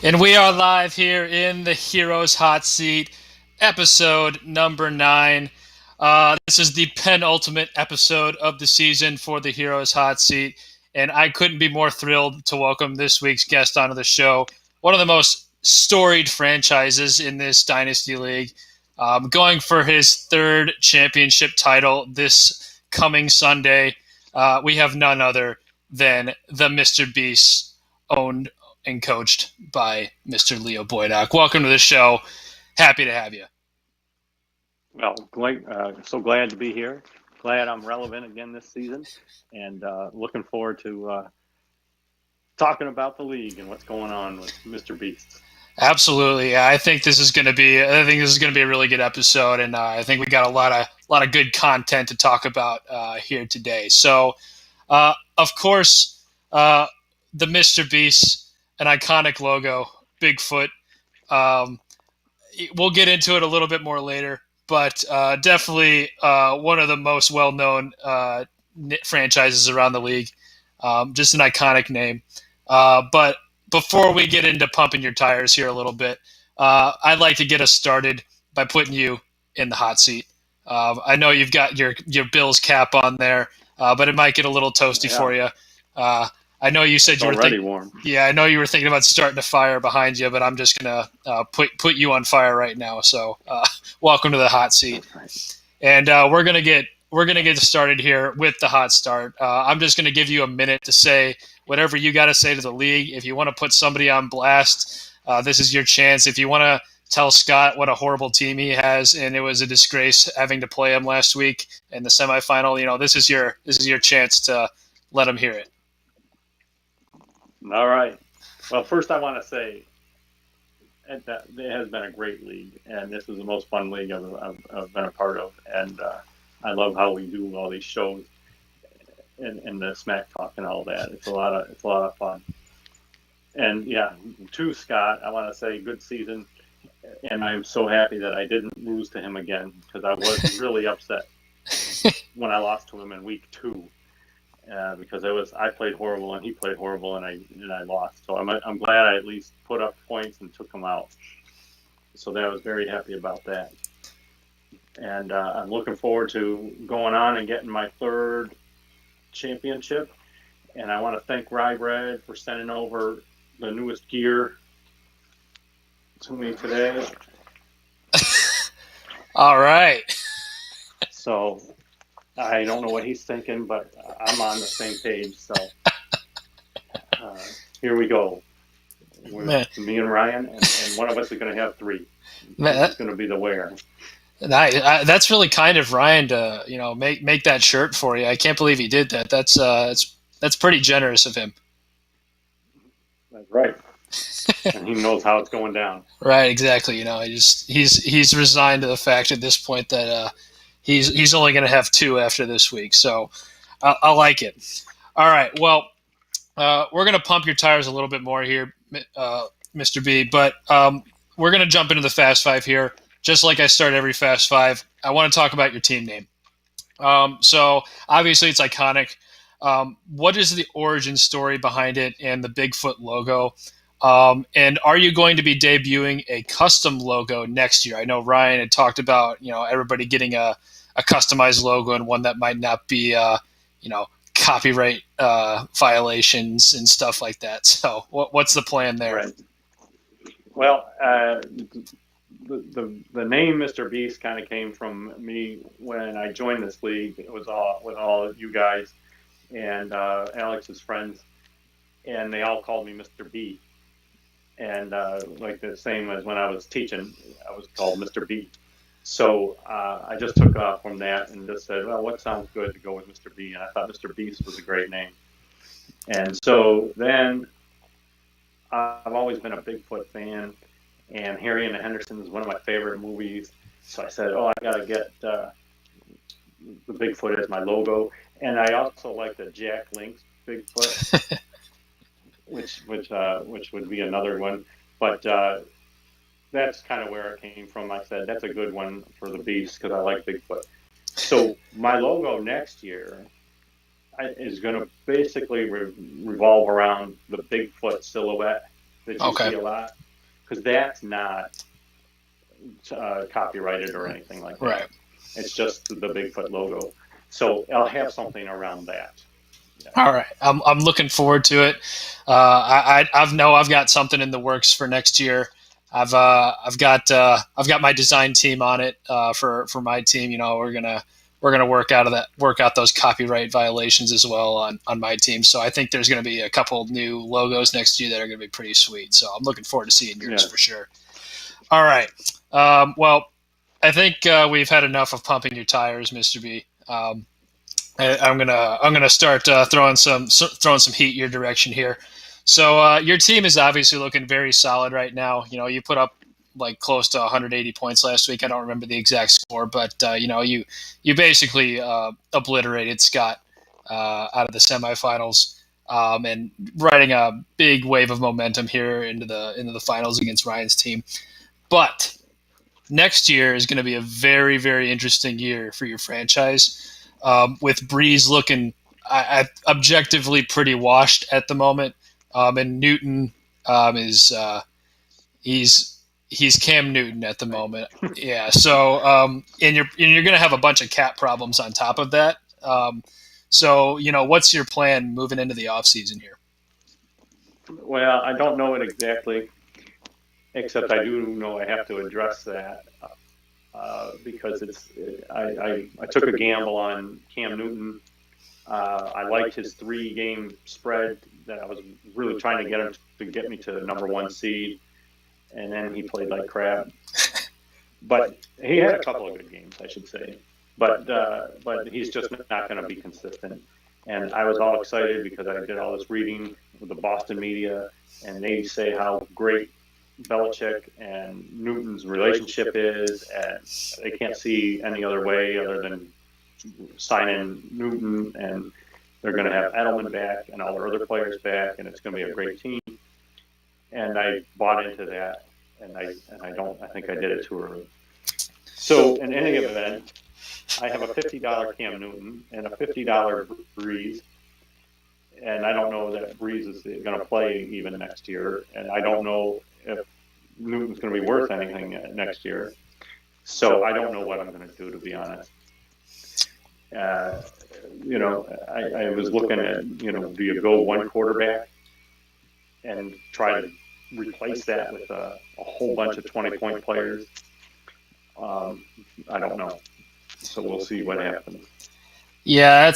And we are live here in the Heroes Hot Seat, episode number 9. This is the penultimate episode of the season for the Heroes Hot Seat, and I couldn't be more thrilled to welcome this week's guest onto the show. One of the most storied franchises in this Dynasty League, going for his third championship title this coming Sunday. We have none other than the Mr. Beast owned and coached by Mr. Leo Boydock. Welcome to the show. Happy to have you. Well, so glad to be here. Glad I'm relevant again this season, and looking forward to talking about the league and what's going on with Mr. Beast. Absolutely, yeah, I think this is going to be. I think this is going to be a really good episode, and I think we got a lot of good content to talk about here today. So, of course, the Mr. Beast, an iconic logo, Bigfoot. Um, we'll get into it a little bit more later, but definitely one of the most well-known franchises around the league. Just an iconic name. But before we get into pumping your tires here a little bit, I'd like to get us started by putting you in the hot seat. I know you've got your Bills cap on there, but it might get a little toasty Yeah, for you. Uh, I know you said it's you were already thinking. warm. Yeah, I know you were thinking about starting a fire behind you, but I'm just gonna put you on fire right now. So, welcome to the hot seat, That's right. and we're gonna get started here with the hot start. I'm just gonna give you a minute to say whatever you got to say to the league. If you want to put somebody on blast, this is your chance. If you want to tell Scott what a horrible team he has, and it was a disgrace having to play him last week in the semifinal, this is your chance to let him hear it. All right. Well, first I want to say that it has been a great league, and this is the most fun league I've been a part of, and I love how we do all these shows and the smack talk and all that. It's a lot of fun. And yeah, to Scott, I want to say good season, and I'm so happy that I didn't lose to him again because I was really upset when I lost to him in week 2 because I played horrible and he played horrible and I lost. So I'm glad I at least put up points and took him out. So that I was very happy about that. And I'm looking forward to going on and getting my third championship. And I want to thank Rye Bread for sending over the newest gear to me today. All right. So I don't know what he's thinking, but I'm on the same page. So uh, here we go. Man, With me and Ryan, and one of us is going to have 3. man, Who's going to be the wearer? that's really kind of Ryan to make that shirt for you. I can't believe he did that. That's pretty generous of him. That's right. And he knows how it's going down. Right, exactly. He's resigned to the fact at this point that he's only going to have 2 after this week. So I like it. All right. Well, we're going to pump your tires a little bit more here, Mr. B. But we're going to jump into the Fast Five here. Just like I start every Fast Five, I want to talk about your team name. So obviously it's iconic. What is the origin story behind it and the Bigfoot logo? And are you going to be debuting a custom logo next year? I know Ryan had talked about everybody getting a customized logo and one that might not be copyright violations and stuff like that. So what's the plan there? Right. Well, the name Mr. Beast kind of came from me when I joined this league. It was all with all you guys and Alex's friends, and they all called me Mr. B. And like the same as when I was teaching, I was called Mr. B. So I just took off from that and just said, well, what sounds good to go with Mr. B? And I thought Mr. Beast was a great name. And so then I've always been a Bigfoot fan, and Harry and the Hendersons is one of my favorite movies. So I said, oh, I got to get the Bigfoot as my logo. And I also like the Jack Link's Bigfoot, which would be another one. But that's kind of where it came from. I said that's a good one for the Beast because I like Bigfoot. So my logo next year is going to basically revolve around the Bigfoot silhouette, that you see a lot, because that's not copyrighted or anything like that. Right. It's just the Bigfoot logo. So I'll have something around that. Yeah. All right, I'm looking forward to it. I've got something in the works for next year. I've got my design team on it for my team. You know, we're gonna work out those copyright violations as well on my team. So I think there's gonna be a couple new logos next year that are gonna be pretty sweet. So I'm looking forward to seeing yours for sure. All right. Well, I think we've had enough of pumping your tires, Mr. B. I'm gonna start throwing some heat your direction here. So your team is obviously looking very solid right now. You know, you put up like close to 180 points last week. I don't remember the exact score, but you know, you basically obliterated Scott out of the semifinals, and riding a big wave of momentum here into the finals against Ryan's team. But next year is going to be a very, very interesting year for your franchise. With Breeze looking objectively pretty washed at the moment, and Newton he's Cam Newton at the moment. Yeah. So and you're going to have a bunch of cap problems on top of that. So you know, what's your plan moving into the offseason here? Well, I don't know it exactly, except I do know I have to address that. Because I took a gamble on Cam Newton. I liked his 3-game spread that I was really trying to get him to get me to the number 1 seed, and then he played like crap. But he had a couple of good games, I should say. But he's just not going to be consistent. And I was all excited because I did all this reading with the Boston media, and they say how great Belichick and Newton's relationship is, and they can't see any other way other than signing Newton, and they're going to have Edelman back and all their other players back, and it's going to be a great team. And I bought into that, and I think I did it too early. So in any event, I have a $50 Cam Newton and a $50 Breeze. And I don't know that Breeze is going to play even next year, and I don't know if Newton's going to be worth anything next year. So I don't know what I'm going to do, to be honest. You know, I was looking at, you know, do you go one quarterback and try to replace that with a whole bunch of 20-point players? I don't know. So we'll see what happens. Yeah,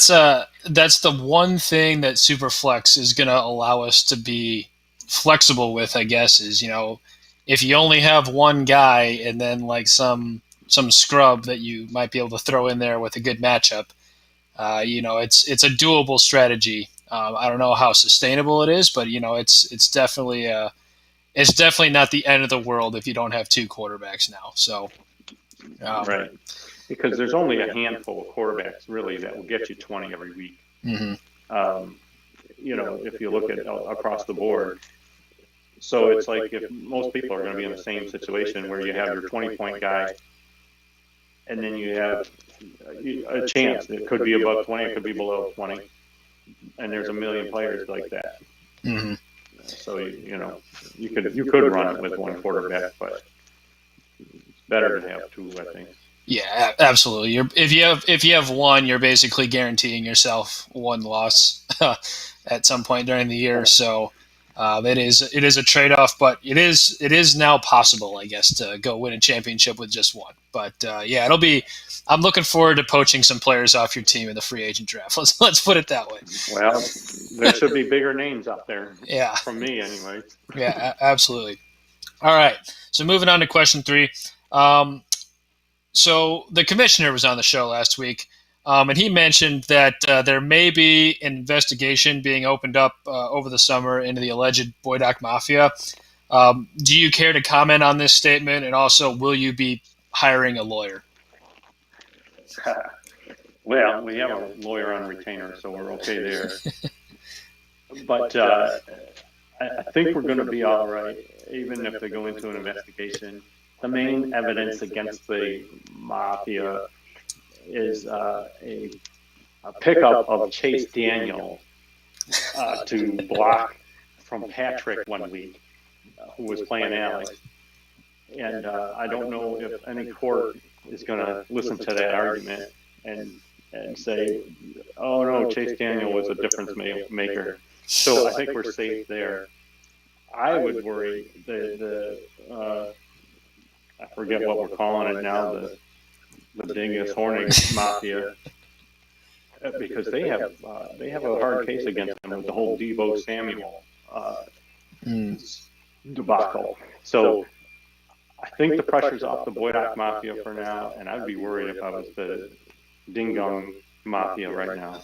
that's the one thing that Superflex is going to allow us to be flexible with, I guess, is, you know, if you only have one guy and then like some scrub that you might be able to throw in there with a good matchup, you know, it's a doable strategy. I don't know how sustainable it is, but you know, it's definitely not the end of the world if you don't have 2 quarterbacks now. So right. Because there's only a handful of quarterbacks, really, that will get you 20 every week. Mm-hmm. You know, if you look at across the board. So it's like if most people are going to be in the same situation where you have your 20-point guy, and then you have a chance. It could be above 20, it could be below 20. And there's a million players like that. Mm-hmm. So, you know, you could run it with one quarterback, but it's better to have 2, I think. Yeah, absolutely. If you have one, you're basically guaranteeing yourself one loss at some point during the year. So it is a trade-off, but it is now possible, I guess, to go win a championship with just one. But yeah, I'm looking forward to poaching some players off your team in the free agent draft. Let's put it that way. Well, there should be bigger names out there. Yeah, from me anyway. Yeah, absolutely. All right. So moving on to question 3. So the commissioner was on the show last week, and he mentioned that there may be an investigation being opened up over the summer into the alleged Boydock Mafia. Do you care to comment on this statement? And also, will you be hiring a lawyer? Well, we have a lawyer on retainer, so we're okay there. But I think we're going to be all right, even if they go into an investigation. The main evidence against the mafia is a pickup of Chase Daniel to block from Patrick one week. who was playing Alex. And I don't know if any court is going to listen to that argument and say, oh no, Chase Daniel was a difference maker. So I think we're safe there. I would worry I forget what we're calling it now, the Dingus Hornig Mafia, because they have a hard case against them with the whole Deebo Samuel debacle. So I think the pressure's off the Boydock Mafia for now, and I'd be worried if I was the Ding Dong Mafia right now.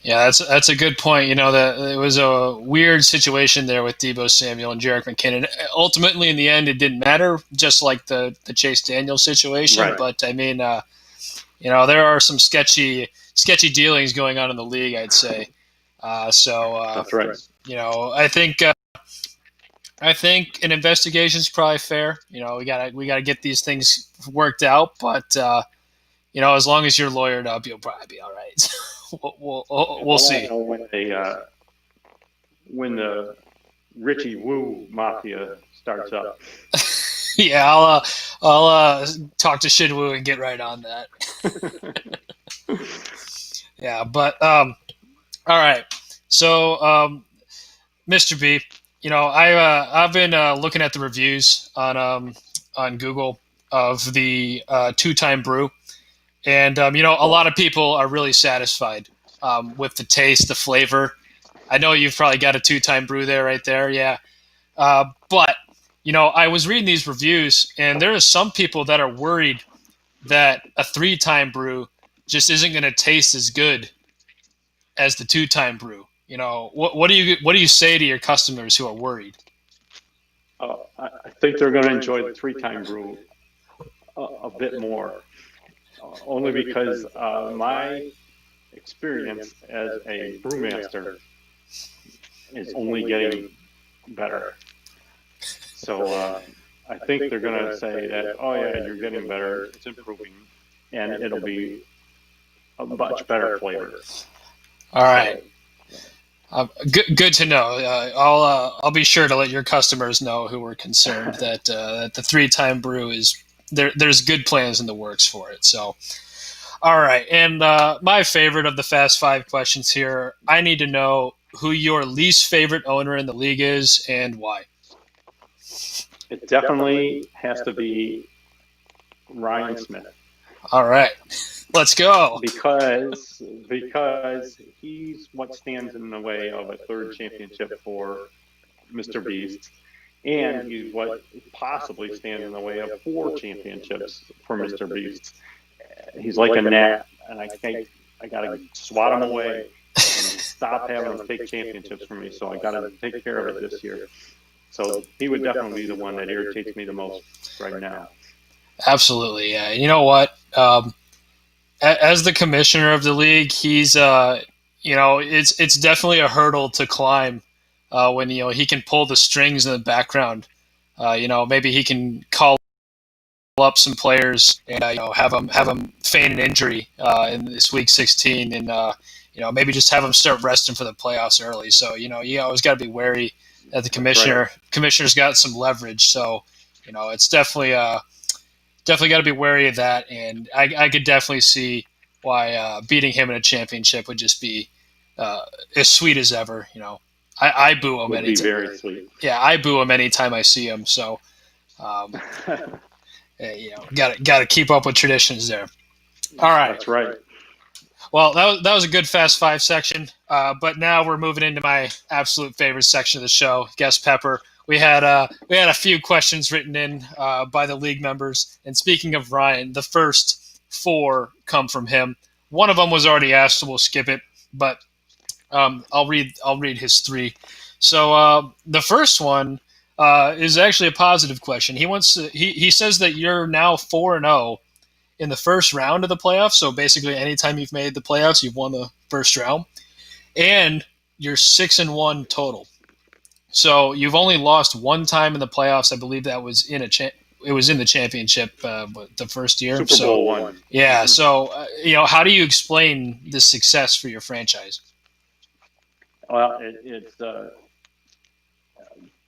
Yeah, that's a good point. You know, that it was a weird situation there with Deebo Samuel and Jerick McKinnon. Ultimately, in the end, it didn't matter, just like the Chase Daniel situation. Right. But I mean, you know, there are some sketchy dealings going on in the league, I'd say. That's right. You know, I think an investigation is probably fair. You know, we gotta get these things worked out. But you know, as long as you're lawyered up, you'll probably be all right. We'll see. When the Richie Woo Mafia starts up. Yeah, I'll talk to Shinwoo and get right on that. Yeah, but all right. So, Mr. B, you know, I've been looking at the reviews on Google of the two-time brew, and you know, a lot of people are really satisfied with the taste, the flavor. I know you've probably got a two-time brew there, right there, yeah. But you know, I was reading these reviews, and there are some people that are worried that a three-time brew just isn't going to taste as good as the two-time brew. You know, what do you say to your customers who are worried? I think they're going to enjoy the three-time brew a bit more, only because my experience as a brewmaster is only getting better. So I think they're going to say that, oh yeah, you're getting better, it's improving, and it'll be a much better flavor. All right. Good to know. I'll be sure to let your customers know who were concerned that the three-time brew is there. There's good plans in the works for it. So, all right. And my favorite of the Fast Five questions here. I need to know who your least favorite owner in the league is and why. It definitely has to be Ryan Smith. All right. Let's go. Because he's what stands in the way of a third championship for Mr. Beast, and he's what possibly stands in the way of 4 championships for Mr. Beast. He's like a gnat, and I gotta swat him away and stop having him take championships from me. So I gotta take care of it this year. So he would definitely be the one that irritates me the most right now. Absolutely, yeah. You know what? As the commissioner of the league, he's you know, it's definitely a hurdle to climb when you know he can pull the strings in the background. You know, maybe he can call up some players and you know have them feign an injury in this week 16, and you know, maybe just have them start resting for the playoffs early. So you know, you always got to be wary that the commissioner's got some leverage. So you know, it's definitely got to be wary of that, and I could definitely see why beating him in a championship would just be as sweet as ever. You know, I boo him anytime. Very sweet. Yeah, I boo him anytime I see him. So, you know, got to keep up with traditions there. All right, that's right. Well, that was a good Fast Five section, but now we're moving into my absolute favorite section of the show, Guest Pepper. We had a few questions written in by the league members, and speaking of Ryan, the first 4 come from him. One of them was already asked, so we'll skip it. But I'll read his 3. So the first one is actually a positive question. He says that you're now 4-0 in the first round of the playoffs. So basically, anytime you've made the playoffs, you've won the first round, and you're 6-1 total. So you've only lost 1 time in the playoffs. I believe that was in the championship the first year. Super Bowl 1. Yeah. So you know, how do you explain this success for your franchise? Well, it's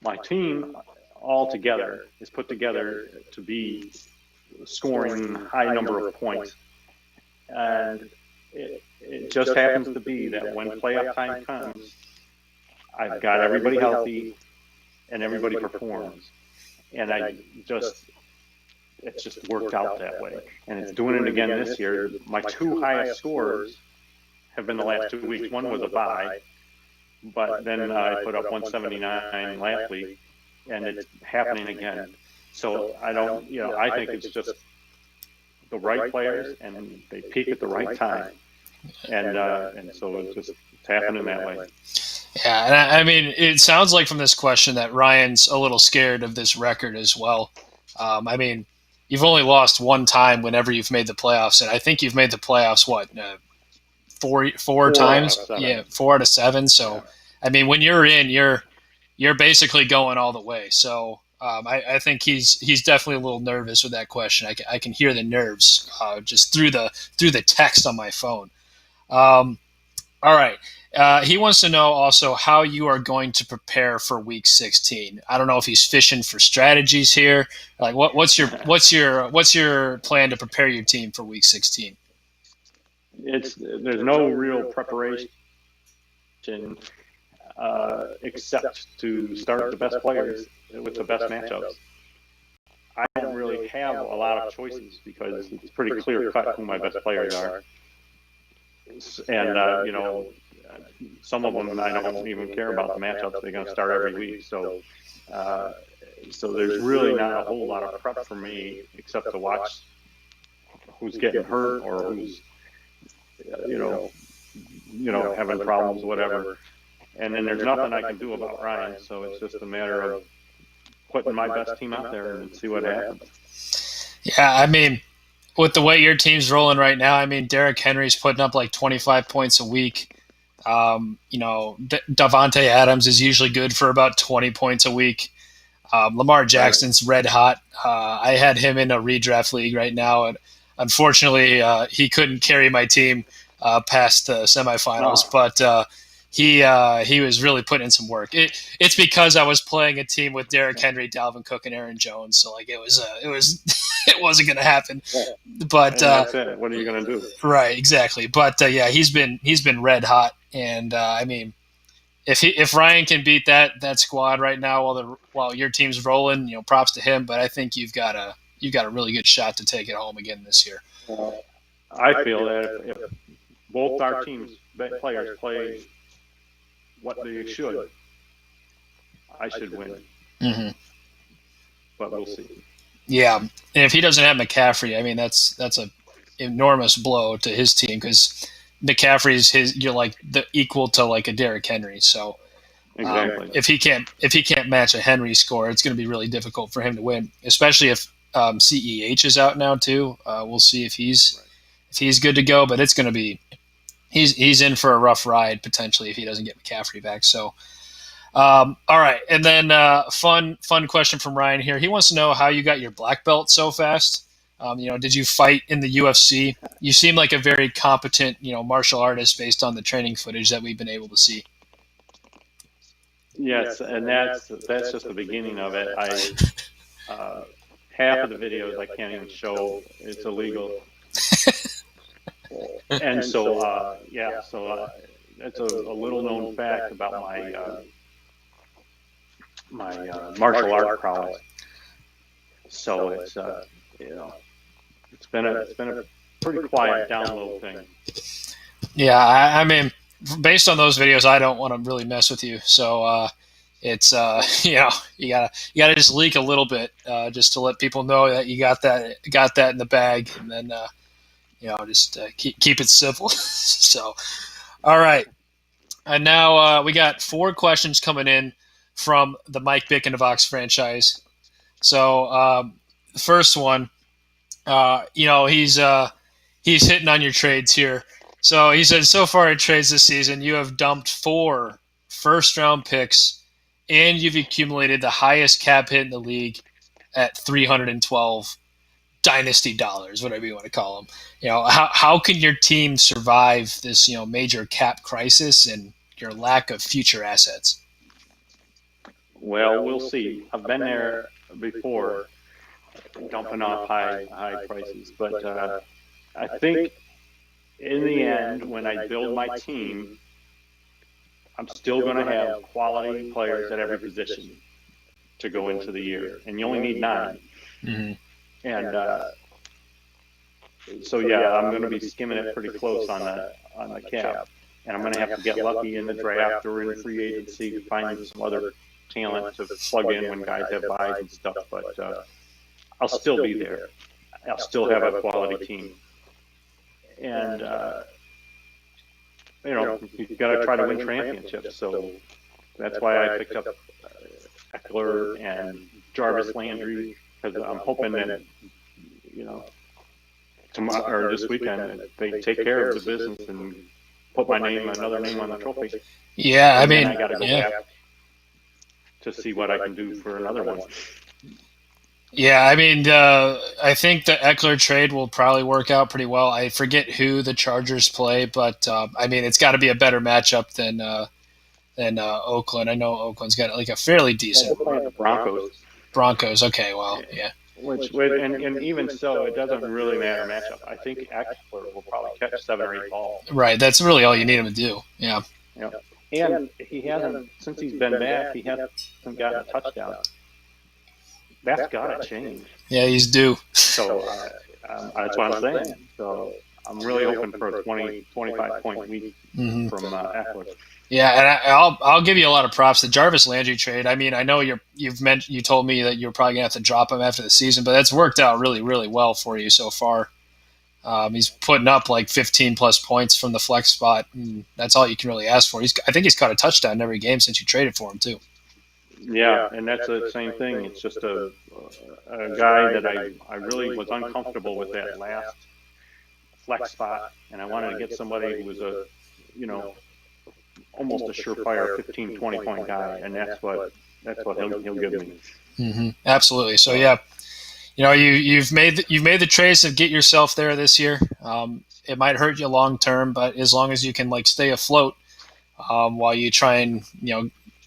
my team altogether is put together to be scoring high number of points. And it just happens to be that when playoff time comes, I've got everybody healthy and everybody performs. And it's just worked out that way. And it's doing it again this year. My two highest scores have been the last 2 weeks. One was a bye, but then I put up 179 last week, and it's happening again. So I think it's just the right players, and they peak at the right time. And so it's happening that way. Yeah, and I mean, it sounds like from this question that Ryan's a little scared of this record as well. I mean, you've only lost one time whenever you've made the playoffs, and I think you've made the playoffs, four times? Yeah, 4 out of 7. So, yeah. I mean, when you're in, you're basically going all the way. So I think he's definitely a little nervous with that question. I can hear the nerves just through the text on my phone. All right. He wants to know also how you are going to prepare for Week 16. I don't know if he's fishing for strategies here. Like, what's your plan to prepare your team for Week 16? There's no real preparation except to start the best players with the best matchups. I don't really have a lot of choices because it's pretty clear cut who my best players are, and some of them I don't even care about the matchups. They're going to start every week, so there's really not a whole lot of prep for me except to watch who's getting hurt or who's having problems, whatever. And then there's nothing I can do about Ryan, so it's just a matter of putting my best team out there and see what happens. Yeah, I mean, with the way your team's rolling right now, I mean, Derrick Henry's putting up like 25 points a week. Davante Adams is usually good for about 20 points a week. Lamar Jackson's red hot. I had him in a redraft league right now, and unfortunately, he couldn't carry my team past the semifinals. But he was really putting in some work. It's because I was playing a team with Derrick Henry, Dalvin Cook, and Aaron Jones, so like it was it wasn't going to happen. But that's it. What are you going to do? Right, exactly. But yeah, he's been red hot, and I mean, if Ryan can beat that squad right now while your team's rolling, props to him. But I think you've got a really good shot to take it home again this year. I feel that if both our teams' players play what they should, I should win. Mm-hmm. But we'll see. Yeah, and if he doesn't have McCaffrey, I mean that's a enormous blow to his team because McCaffrey's you're like the equal to like a Derrick Henry. So exactly. If he can't match a Henry score, it's going to be really difficult for him to win, especially if CEH is out now too. We'll see if he's good to go, but it's going to be he's in for a rough ride potentially if he doesn't get McCaffrey back. So, all right, and then fun question from Ryan here. He wants to know how you got your black belt so fast. Did you fight in the UFC? You seem like a very competent, martial artist based on the training footage that we've been able to see. Yes, and that's just the beginning of it. Half of the videos I can't even show; it's illegal. And so, that's a little known fact about my martial art prowess. So it's it's been a pretty quiet download thing. Yeah, I mean, based on those videos, I don't want to really mess with you. So it's you gotta just leak a little bit just to let people know that you got that in the bag, and then just keep it civil. So, all right, and now we got 4 questions coming in from the Mike Bick and the Vox franchise. So the first one, he's hitting on your trades here. So he said, so far in trades this season, you have dumped 4 first-round picks, and you've accumulated the highest cap hit in the league at 312 Dynasty dollars, whatever you want to call them. How can your team survive this major cap crisis and your lack of future assets? Well, we'll see. I've been there before, dumping off high prices, but I think in the end, when I build my team, I'm still going to have quality players at every position to go into the year, and you only need 9. Mm-hmm. And so yeah, I'm going to be skimming it pretty close on the cap, and I'm going to have to get lucky in the draft or in free agency to find some other talent to plug in when guys have buys and stuff. But I'll still be there. I'll still have a quality team, and you've got to try to win championships. So that's why I picked up Eckler and Jarvis Landry, because I'm hoping that tomorrow or this weekend they take care of the business and put another name on the trophy. Yeah, I mean, I got to go back to see what I can do for another one. Yeah, I mean, I think the Eckler trade will probably work out pretty well. I forget who the Chargers play, but I mean, it's got to be a better matchup than Oakland. I know Oakland's got like a fairly decent Broncos. Okay, well, yeah. And even so, it doesn't really matter matchup. I think Eckler will probably catch 7 or 8 balls. Right, that's really all you need him to do. Yeah. And he hasn't, since he's been back, he hasn't gotten a touchdown. That's got to change. Yeah, he's due. So that's what I'm saying. So I'm really hoping for a 25-point week from Eckler. Yeah, and I'll give you a lot of props. The Jarvis Landry trade. I mean, I know you told me that you're probably gonna have to drop him after the season, but that's worked out really, really well for you so far. He's putting up like 15 plus points from the flex spot, and that's all you can really ask for. I think he's caught a touchdown in every game since you traded for him too. Yeah, and that's the same thing. It's just a guy that I really was uncomfortable with that last flex spot, and I wanted to get somebody who was almost a surefire 15, 20-point guy, and that's what he'll give me. Mm-hmm. Absolutely. So yeah, you've made the trades to get yourself there this year. It might hurt you long term, but as long as you can like stay afloat while you try and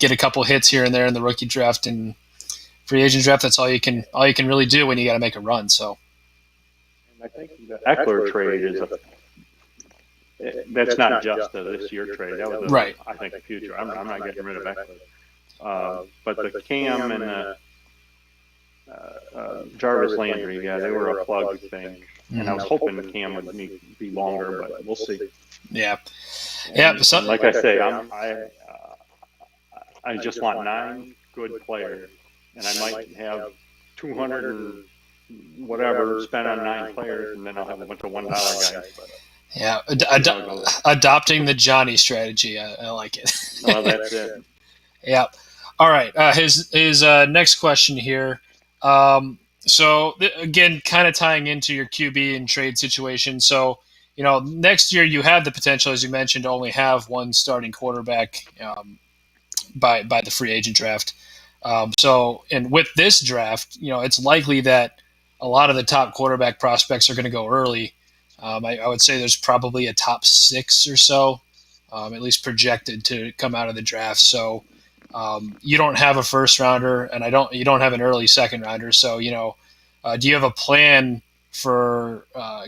get a couple hits here and there in the rookie draft and free agent draft, that's all you can really do when you got to make a run. So I think the Eckler trade is that's not just a this year trade. That was right. I think the future. I'm not getting rid of Eckler, but the Cam and the Jarvis Landry, yeah, they were a plug thing, and I was hoping the Cam would be longer, but we'll see. Yeah, and like I say, I just want 9 good players, and I might have 200 and whatever spent on 9 players, and then I'll have a bunch of $1 guys. But, yeah, adopting the Johnny strategy. I like it. Well, that's it. Yeah. All right. His next question here. So again, kind of tying into your QB and trade situation. So next year you have the potential, as you mentioned, to only have one starting quarterback by the free agent draft. And with this draft, it's likely that a lot of the top quarterback prospects are going to go early. I would say there's probably a top 6 or so, at least projected to come out of the draft. So you don't have a first rounder, and you don't have an early second rounder. So do you have a plan for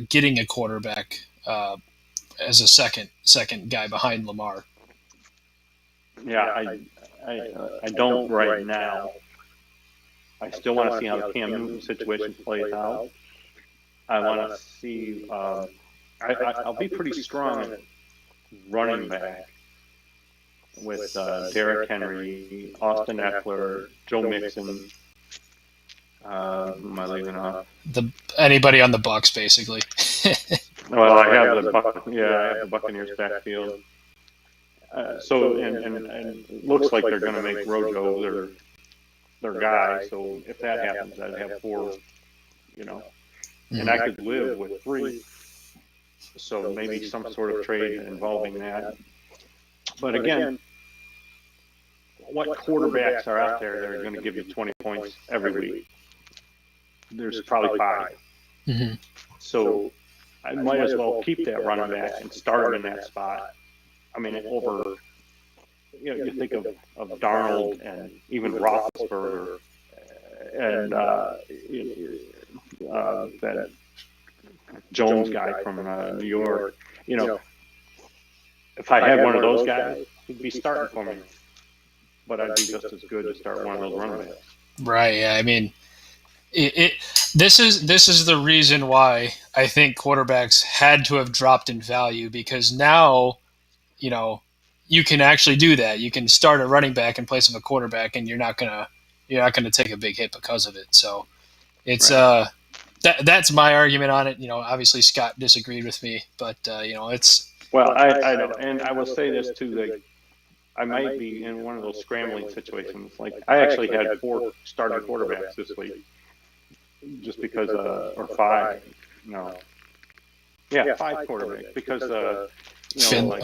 getting a quarterback as a second guy behind Lamar? Yeah, I don't right now. I still want to see how the Cam Newton situation plays out. I want to see. I'll be pretty strong at running back with Derrick Henry, Austin Eckler, Joe Mixon. Who am I leaving off? Anybody on the Bucs, basically. Well, I have the Buccaneers backfield. So it looks like they're going to make Rojo their guy. So if that happens, I'd have 4. And I could live with 3. So maybe some sort of trade involving that. But again, what quarterbacks are out there that are going to give you 20 points every week? There's probably 5. Mm-hmm. So I might as well keep that running back and start him in that spot. I mean, you think of Darnold and even Roethlisberger and that Jones guy from New York. If I had one of those guys, he'd be starting for me. But I'd be just as good to start one of those running backs. Right. Yeah. I mean, this is the reason why I think quarterbacks had to have dropped in value, because now, you can actually do that. You can start a running back in place of a quarterback, and you're not gonna take a big hit because of it. So it's Right. that's my argument on it. Obviously Scott disagreed with me, but it's Well, I know, and I will say this too. I might be in one of those scrambling situations. Like I actually had 4 starting quarterbacks this week, just because, or 5. No, yeah, 5 quarterbacks because Finley.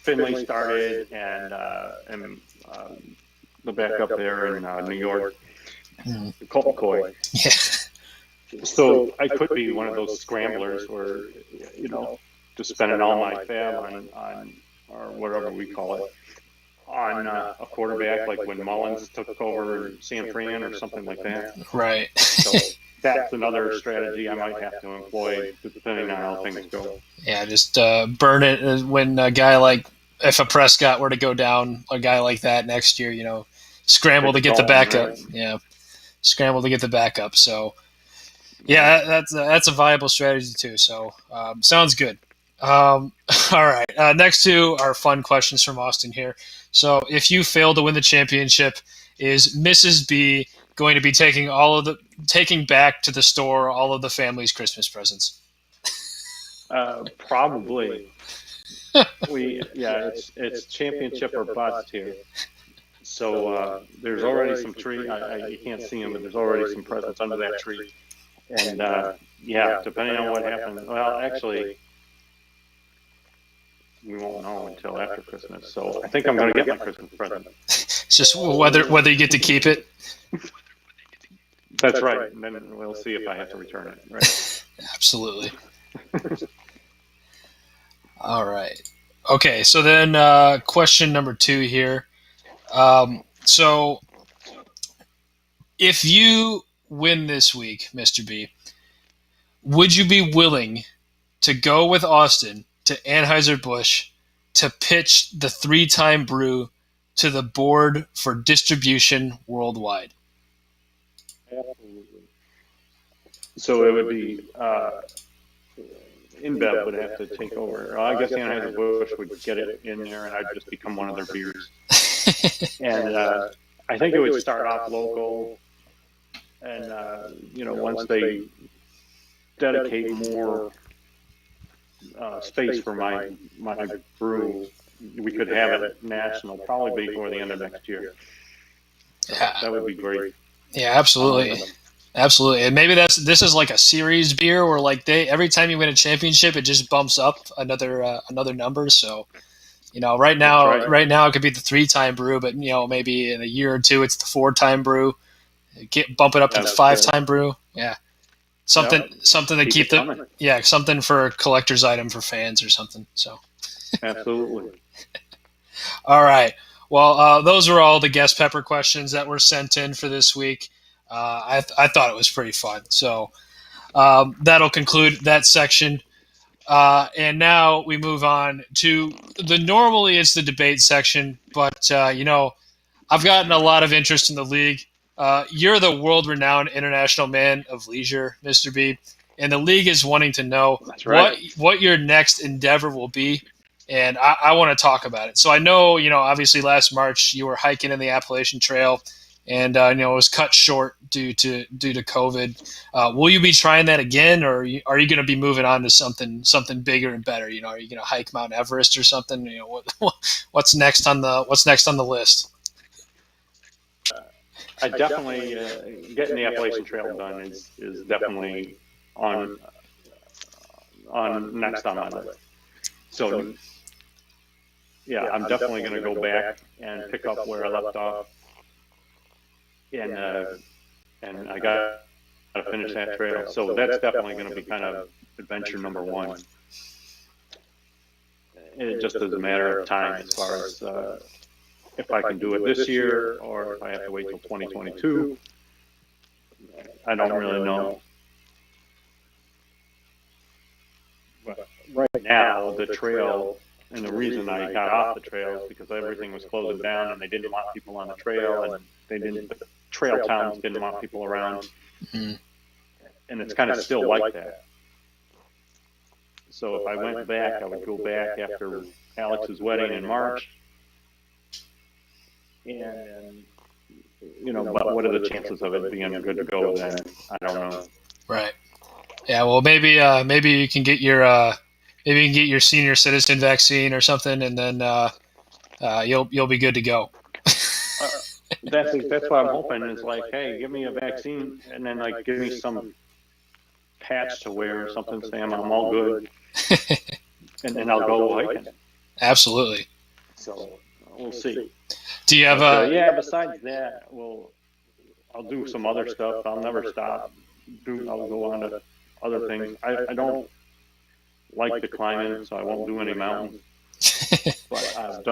Finley started and the backup there in New York, Colt McCoy. Yeah. So I could be one of those scramblers where, just spending all my fab on or whatever we call it, on a quarterback, like when Mullins took over San Fran or something like that. Right. So that's another strategy I might have to employ, depending on how things go. Yeah, just burn it when a guy like, if a Prescott were to go down, a guy like that next year, scramble Take to a get the Dalton, backup. right? Yeah, scramble to get the backup. So yeah, that's a viable strategy too. So sounds good. All right, next to our fun questions from Austin here. So if you fail to win the championship, is Mrs. B going to be taking back to the store all of the family's Christmas presents? Probably. It's championship or bust here. So there's already some tree. You can't see them, but there's already some presents under that tree. And depending on what happens, well, actually, we won't know until after Christmas. So I think I'm going to get my Christmas present. It's just whether you get to keep it. That's right. And then we'll see if I have to return it. Right. Absolutely. All right. Okay, so then question number 2 here. So if you win this week, Mr. B, would you be willing to go with Austin to Anheuser-Busch to pitch the 3-time brew to the board for distribution worldwide? Absolutely. So it would be InBev would have to take over. I guess Anheuser-Busch would get it in there, and I'd just become one of their beers. And I think it would start off local, and once they dedicate more space for my brew, we could have it national, probably before the end of next year. So that would be great. Yeah, absolutely. Absolutely. And maybe this is like a series beer where like every time you win a championship it just bumps up another number. So, right now it could be the 3-time brew, but maybe in a year or two it's the 4-time brew. Bump it up to the 5-time brew. Yeah. Something to keep something for a collector's item for fans or something. So absolutely. All right. Well, those were all the guest pepper questions that were sent in for this week. I thought it was pretty fun. So that'll conclude that section. And now we move on to normally it's the debate section, but I've gotten a lot of interest in the league. You're the world-renowned international man of leisure, Mr. B, and the league is wanting to know what your next endeavor will be, and I want to talk about it. So I know, obviously last March you were hiking in the Appalachian Trail, and it was cut short due to COVID. Will you be trying that again, or are you going to be moving on to something bigger and better? Are you going to hike Mount Everest or something? What's next on the list? I definitely getting the Appalachian Trail done is definitely on next on my list. So I'm definitely going to go back and pick up where I left off, and I got to finish that trail. So that's definitely going to be kind of adventure number 1. it just is a matter of time as far as if I can do it this year or if I have to wait till 2022. I don't really know. But right now, the trail, and the reason I got off the trail is because everything was closing down and they didn't want people on the trail, and the trail towns didn't want people around. Mm. And it's kind of still like that. So if I went back, I would go back after Alex's wedding in March. And, but what are the chances of it being good to go then? I don't know. Right. Yeah. Well, maybe you can get your senior citizen vaccine or something, and then you'll be good to go. That's what I'm hoping. Is like, hey, give me a vaccine, and then like give me some patch to wear or something, saying I'm all good, and then I'll go hiking. Absolutely. So we'll see. Do you have yeah? Besides that, I'll do some other stuff. I'll never stop. I'll go on to other things. I don't like the climbing, so I won't do any mountains. But I've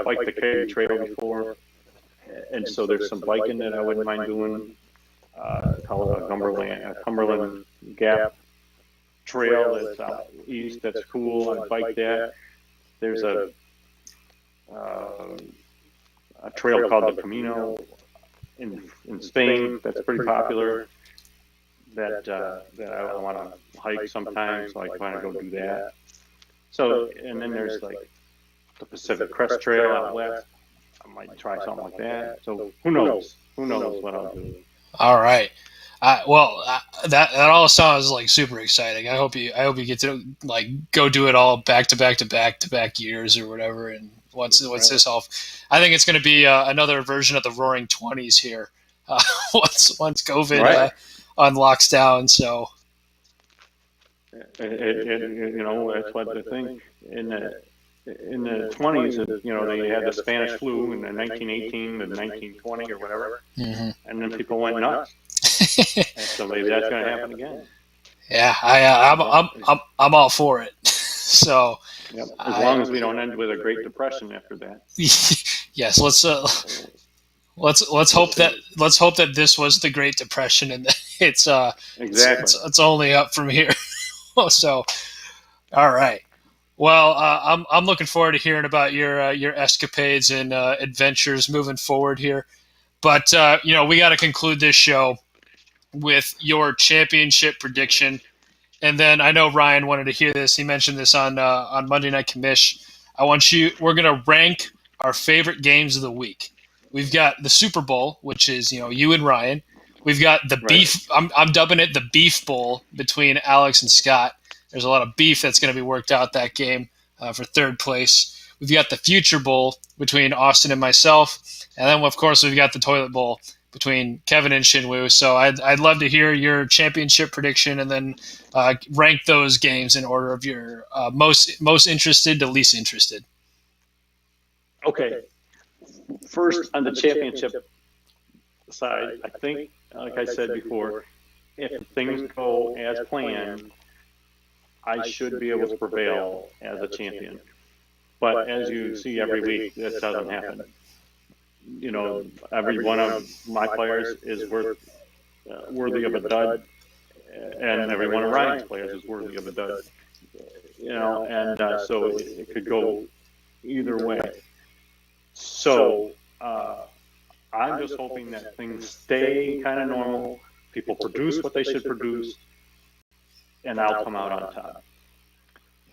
biked the K Trail before, and so there's some biking that I wouldn't mind doing. Called a Cumberland Gap Trail that's out east. That's cool. I bike that. There's a trail called the Camino in Spain that's pretty popular. That I want to hike sometime, so I kind of go do that. So, and then there's like the Pacific Crest Trail out west. I might try something like that. So who knows? Who knows what I'll do? All right. That all sounds like super exciting. I hope you get to like go do it all back to back years or whatever. And once this all, I think it's going to be another version of the Roaring '20s here. Once COVID unlocks down. So that's what the thing in the 20s. They had the Spanish flu in the 1918 to 1920 or whatever, and then people went nuts. And so maybe that's going to happen again. Yeah, I'm all for it. So as long as we don't end with a Great Depression after that. Yes, let's hope that this was the Great Depression and it's exactly it's only up from here. So, all right. Well, I'm looking forward to hearing about your escapades and adventures moving forward here. But we got to conclude this show with your championship prediction, and then I know Ryan wanted to hear this. He mentioned this on Monday Night Commish. We're gonna rank our favorite games of the week. We've got the Super Bowl, which is you and Ryan. We've got the beef. I'm dubbing it the Beef Bowl between Alex and Scott. There's a lot of beef that's going to be worked out that game for third place. We've got the Future Bowl between Austin and myself, and then of course we've got the Toilet Bowl between Kevin and Shinwoo. So I'd love to hear your championship prediction and then rank those games in order of your most interested to least interested. Okay. First, on the championship side, I think, like I said before, if things go as planned, I should be able to prevail as a champion. But as you see every week, that doesn't happen. Every one of my players is worthy of a dud, and every one of Ryan's players is worthy of a dud. So it could go either way. So I'm just hoping that things stay kind of normal. People produce what they should produce, and I'll come out on top.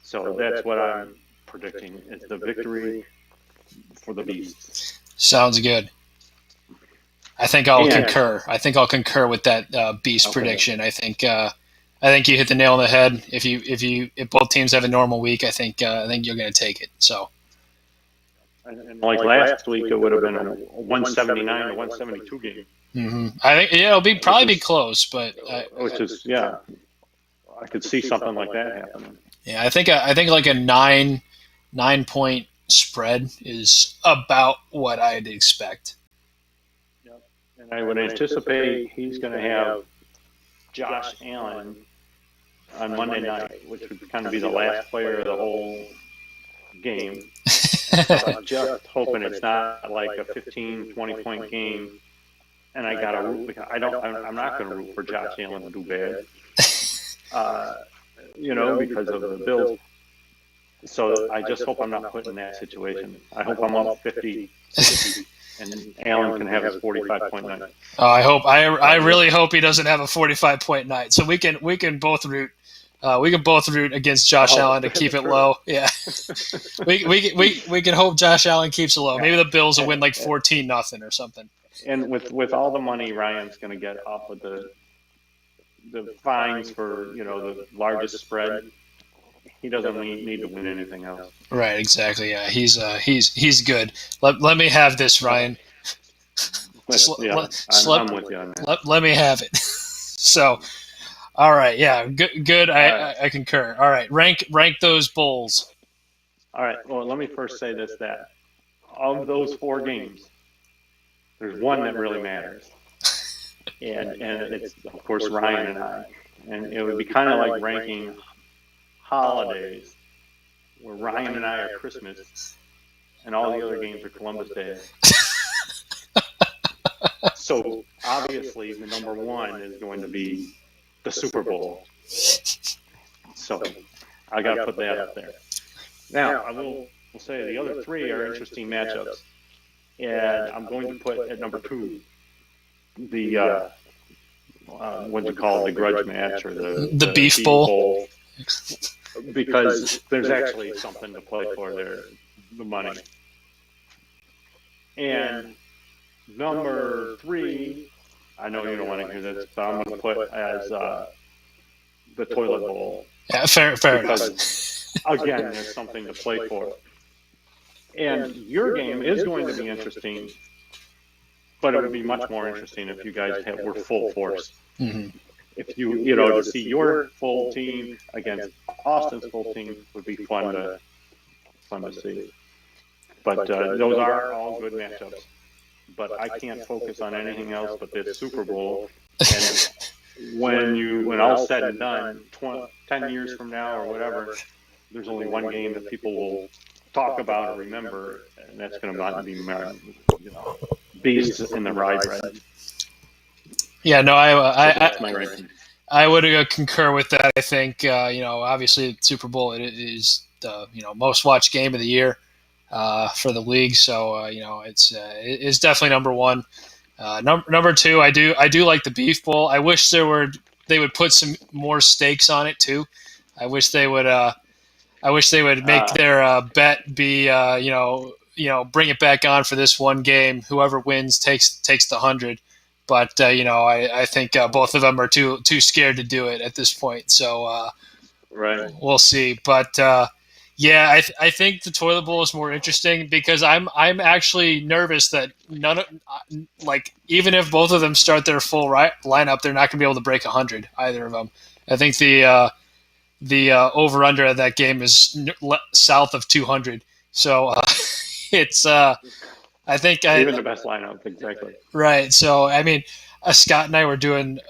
So that's what I'm predicting is the victory for the Beasts. Sounds good. I think I'll concur. I think I'll concur with that Beast prediction. I think you hit the nail on the head. If both teams have a normal week, I think you're going to take it. So. And like last week, it would have been a 179 to 172 game. Mm-hmm. I think it'll probably be close, but I could see something like that happening. Yeah, I think like a 9-point spread is about what I'd expect. Yep. And I would anticipate he's going to have Josh Allen on Monday night, which would kind of be the last player of the whole game. I'm just hoping it's not like a 15, 20-point game, and I got to root because I'm not going to root for Josh Allen to do bad, because of the Bills. So I just hope I'm not put in that situation. I hope I'm up 50, and Allen can have his 45-point night. Oh, I really hope he doesn't have a 45-point night. So we can both root. We can both root against Josh Allen to keep it low. Yeah, we can hope Josh Allen keeps it low. Maybe the Bills will win like 14-0 or something. And with all the money Ryan's going to get off of the fines for the largest spread, he doesn't need to win anything else. Right, exactly. Yeah, he's good. Let me have this, Ryan. I'm with you on that. Let me have it. So, all right, yeah, good. I concur. All right, rank those bowls. All right. Well, let me first say this: that of those 4 games, there's one that really matters, and it's of course Ryan and I, and it would be kind of like ranking holidays, where Ryan and I are Christmas, and all the other games are Columbus Day. So obviously, the number 1 is going to be the Super Bowl. So I got to put that up there. Now I will say the other 3 are interesting matchups, and I'm going to put at number 2 the what do you call it, the grudge match or the beef bowl. Because there's actually something to play for there, the money. And number 3, I know you don't want to hear this, but I'm going to put as the toilet bowl. Yeah, fair enough. Again, there's something to play for. And your game is going to be interesting, but it would be much more interesting if you guys were full force. Mm-hmm. If you to see your full team against Austin's full team would be fun to see. But those are all good matchups. But I can't focus on anything else but this Super Bowl. And when all's said and done, 10 years from now or whatever, there's only one game that people will talk about or remember, and that's going to be Beasts in the Rye Bread. Yeah, no, that's my ranking. I would concur with that. I think obviously the Super Bowl is the most watched game of the year for the league. So it's definitely number 1. Number 2, I do like the Beef Bowl. I wish they would put some more stakes on it too. I wish they would make their bet be bring it back on for this one game. Whoever wins takes the 100. But I think both of them are too scared to do it at this point. So right, we'll see. But I think the toilet bowl is more interesting because I'm actually nervous that even if both of them start their full lineup, they're not going to be able to break 100, either of them. I think the over under of that game is south of 200. So it's. I think even the best lineup, exactly. Right. So, I mean, Scott and I were doing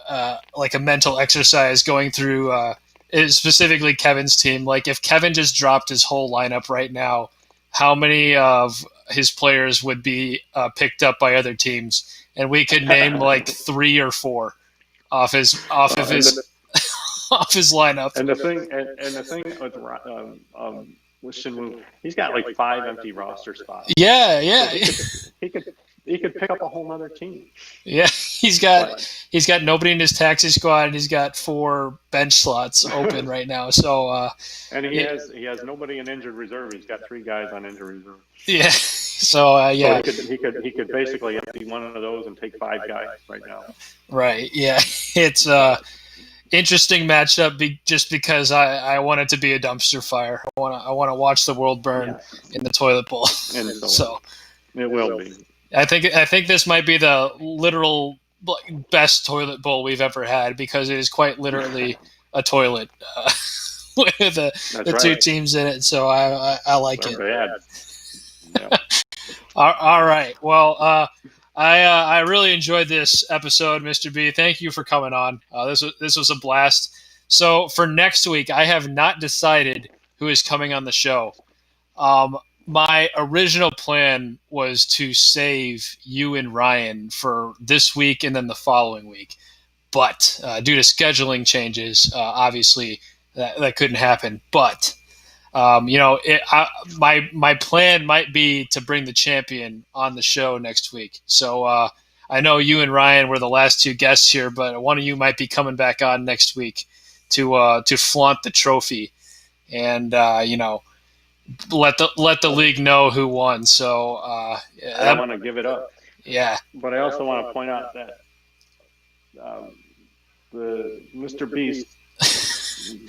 like a mental exercise going through specifically Kevin's team. Like, if Kevin just dropped his whole lineup right now, how many of his players would be picked up by other teams? And we could name like 3 or 4 off his lineup. And the thing with Shinwoo, he's got like 5 empty roster spots. Yeah. He could pick up a whole other team. Yeah, he's got nobody in his taxi squad, and he's got 4 bench slots open right now. So and he has nobody in injured reserve. He's got 3 guys on injured reserve. Yeah. So So he could basically empty one of those and take 5 guys right now. Right. Yeah. It's interesting matchup just because I want it to be a dumpster fire. I want to watch the world burn in the toilet bowl. So it will be. I think this might be the literal best toilet bowl we've ever had because it is quite literally a toilet with the 2 teams in it. So I like it. Yeah. All right. Well, I really enjoyed this episode, Mr. B. Thank you for coming on. This was a blast. So for next week, I have not decided who is coming on the show. My original plan was to save you and Ryan for this week and then the following week. But due to scheduling changes, obviously that couldn't happen. But my plan might be to bring the champion on the show next week. So I know you and Ryan were the last two guests here, but one of you might be coming back on next week to flaunt the trophy and let the league know who won. So I want to give it up. Yeah, but I also want to point out that the Mr. Beast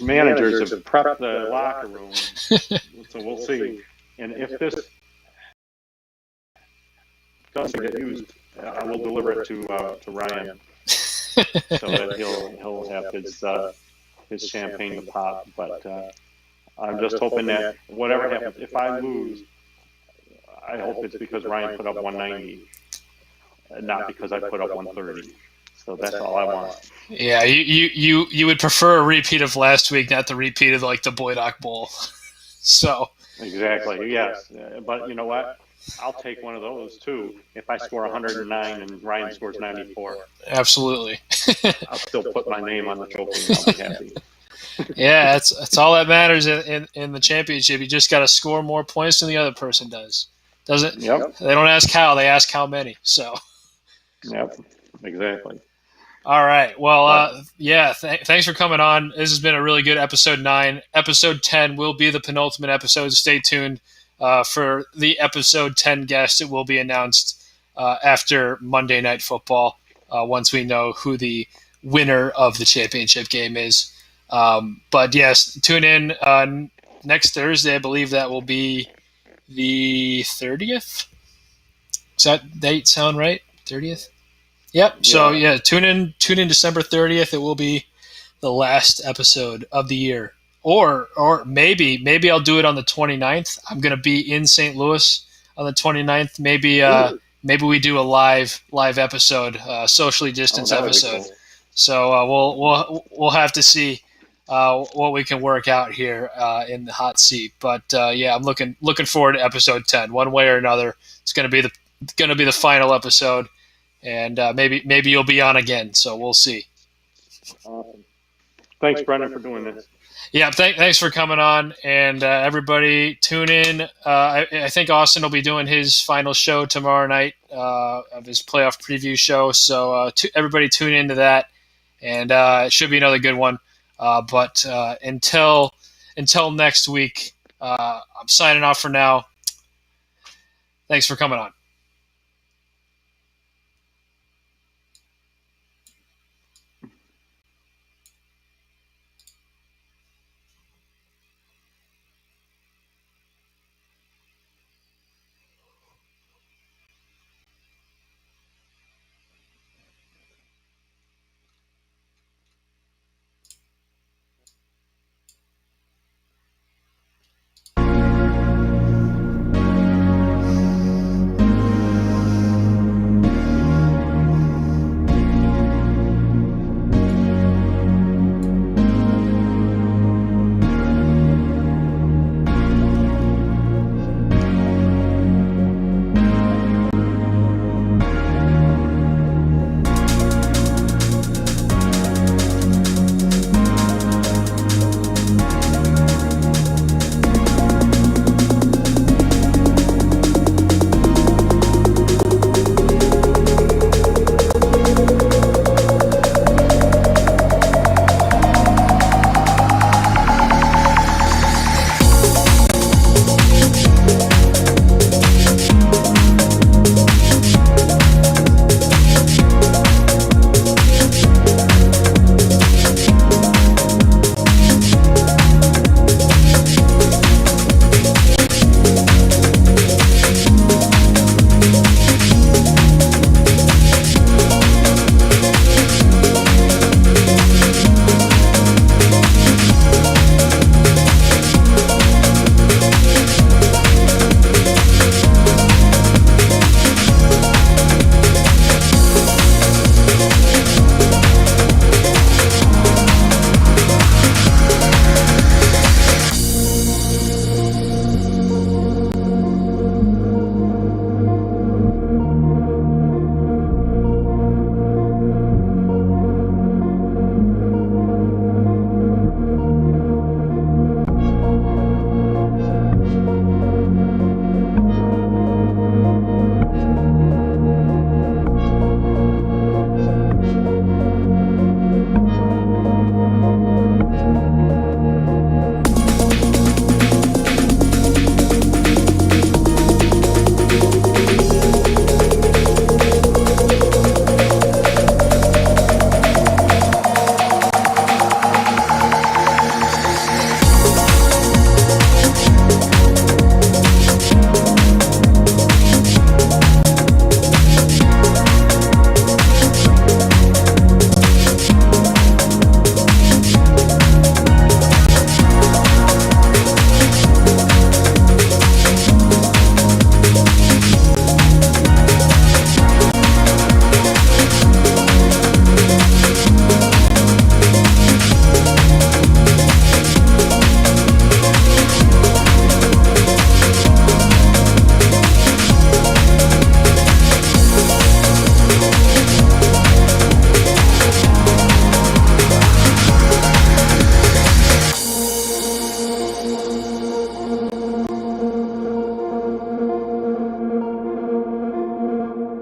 managers have prepped the locker room, so we'll see. And if this doesn't get used, I will deliver it to Ryan, so that he'll have his champagne to pop. But I'm just hoping that whatever happens, if I lose, I hope it's because Ryan put up 190, not because I put up 130. So that's all I want. Yeah, you would prefer a repeat of last week, not the repeat of like the Boydock Bowl. So exactly, yes. But you know what? I'll take one of those too. If I score 109 and Ryan scores 94, absolutely. I'll still put my name on the trophy and I'll be happy. Yeah, that's all that matters in the championship. You just got to score more points than the other person does. Doesn't? Yep. They don't ask how; they ask how many. So. Yep. Exactly. All right. Well, thanks for coming on. This has been a really good episode 9. Episode 10 will be the penultimate episode. Stay tuned for the episode 10 guest. It will be announced after Monday Night Football once we know who the winner of the championship game is. But yes, tune in next Thursday. I believe that will be the 30th. Does that date sound right? 30th? Yep. Yeah. So yeah, tune in December 30th. It will be the last episode of the year. Or maybe I'll do it on the 29th. I'm going to be in St. Louis on the 29th. Maybe we do a live episode, socially distanced episode. Cool. So we'll have to see what we can work out here in the hot seat. But yeah, I'm looking forward to episode 10. One way or another, it's going to be the final episode. And maybe you'll be on again, so we'll see. Awesome. Thanks, Brendan, for doing this. Yeah, thanks for coming on, and everybody tune in. I think Austin will be doing his final show tomorrow night of his playoff preview show, so everybody tune into that, and it should be another good one. But until next week, I'm signing off for now. Thanks for coming on.